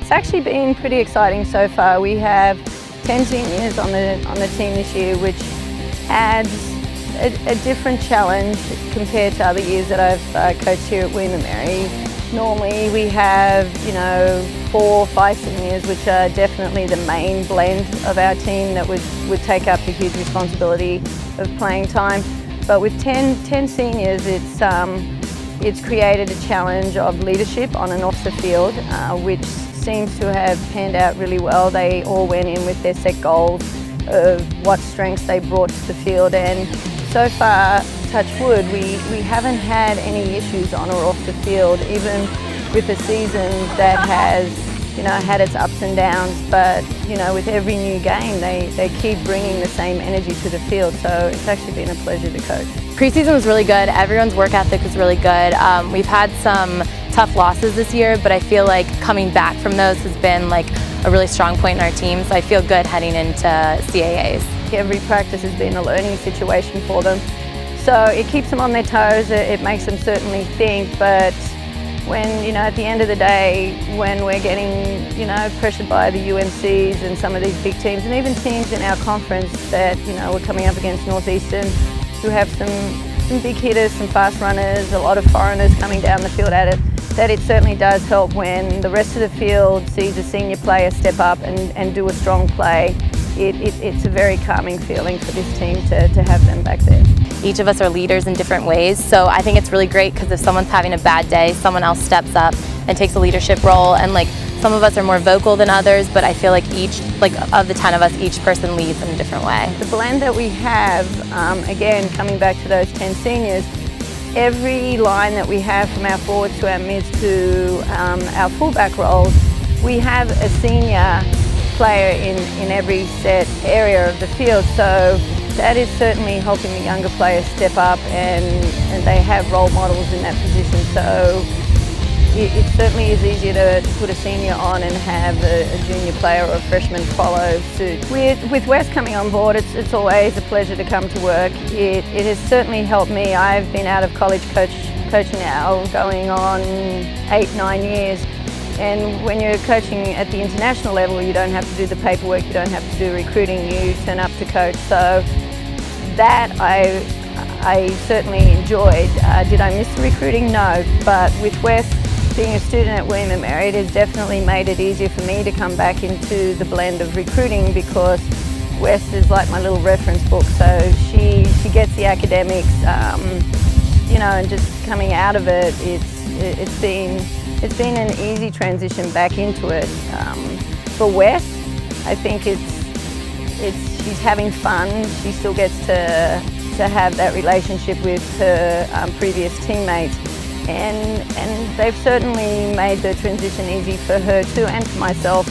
It's actually been pretty exciting so far. We have 10 seniors on the team this year, which adds a different challenge compared to other years that I've coached here at William & Mary. Normally we have, 4 or 5 seniors, which are definitely the main blend of our team that would take up the huge responsibility of playing time. But with 10 seniors, it's created a challenge of leadership on and off the field, which seems to have panned out really well. They all went in with their set goals of what strengths they brought to the field, and so far, touch wood, we haven't had any issues on or off the field, even with a season that has had its ups and downs. But with every new game, they keep bringing the same energy to the field, so it's actually been a pleasure to coach. Preseason was really good. Everyone's work ethic was really good. We've had some tough losses this year, but I feel like coming back from those has been like a really strong point in our team, so I feel good heading into CAAs. Every practice has been a learning situation for them, so it keeps them on their toes, it makes them certainly think. But when, at the end of the day, when we're getting, pressured by the UNCs and some of these big teams, and even teams in our conference that, we're coming up against Northeastern, who have some big hitters, some fast runners, a lot of foreigners coming down the field at it, that it certainly does help when the rest of the field sees a senior player step up and do a strong play. It's a very calming feeling for this team to have them back there. Each of us are leaders in different ways, so I think it's really great because if someone's having a bad day, someone else steps up and takes a leadership role, and some of us are more vocal than others, but I feel like of the 10 of us, each person leads in a different way. The blend that we have, again, coming back to those 10 seniors, every line that we have from our forwards to our mids to our fullback roles, we have a senior player in every set area of the field, so that is certainly helping the younger players step up, and they have role models in that position. So it certainly is easier to put a senior on and have a junior player or a freshman follow suit. With Wes coming on board, it's always a pleasure to come to work. It has certainly helped me. I've been out of college coaching now going on 8-9 years. And when you're coaching at the international level, you don't have to do the paperwork, you don't have to do recruiting, you turn up to coach. So that I certainly enjoyed. Did I miss the recruiting? No, but with Wes being a student at William & Mary, it has definitely made it easier for me to come back into the blend of recruiting, because Wes is like my little reference book. So she gets the academics, and just coming out of it, it's been an easy transition back into it. For Wes, I think she's having fun. She still gets to have that relationship with her previous teammates, and they've certainly made the transition easy for her too, and for myself.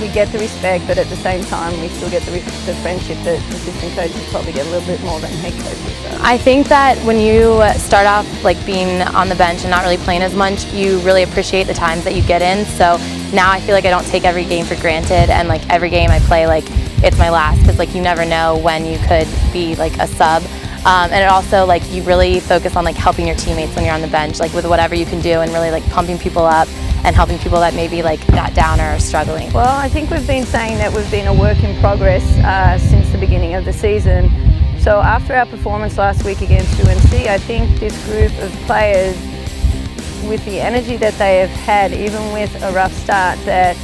We get the respect, but at the same time we still get the friendship that assistant coaches probably get a little bit more than head coaches. So. I think that when you start off being on the bench and not really playing as much, you really appreciate the times that you get in. So now I feel like I don't take every game for granted, and every game I play it's my last, because you never know when you could be a sub. And it also you really focus on helping your teammates when you're on the bench, with whatever you can do, and really pumping people up and helping people that maybe got down or are struggling. Well, I think we've been saying that we've been a work in progress since the beginning of the season. So after our performance last week against UNC, I think this group of players, with the energy that they have had, even with a rough start, that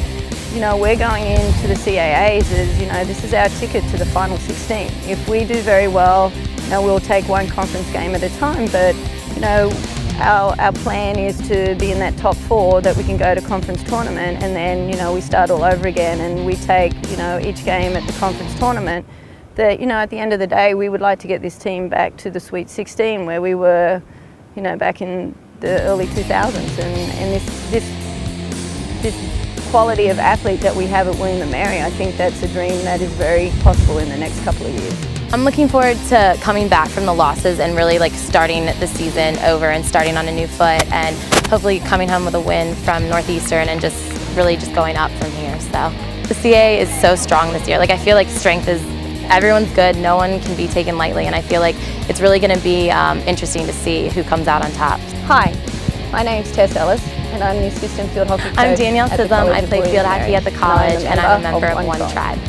we're going into the CAAs as, this is our ticket to the final 16. If we do very well, we'll take one conference game at a time, but our plan is to be in that top 4, that we can go to conference tournament, and then we start all over again, and we take each game at the conference tournament. That at the end of the day, we would like to get this team back to the Sweet 16 where we were back in the early 2000s, and this quality of athlete that we have at William & Mary, I think that's a dream that is very possible in the next couple of years. I'm looking forward to coming back from the losses and really starting the season over and starting on a new foot, and hopefully coming home with a win from Northeastern and really going up from here. So the CAA is so strong this year. I feel like strength is everyone's good. No one can be taken lightly, and I feel like it's really going to be interesting to see who comes out on top. Hi, my name's Tess Ellis, and I'm the assistant field hockey coach. I'm Danielle at the Sissom. College I of play William field and hockey Mary, at the college, and I'm a member of One Tribe. Tribe.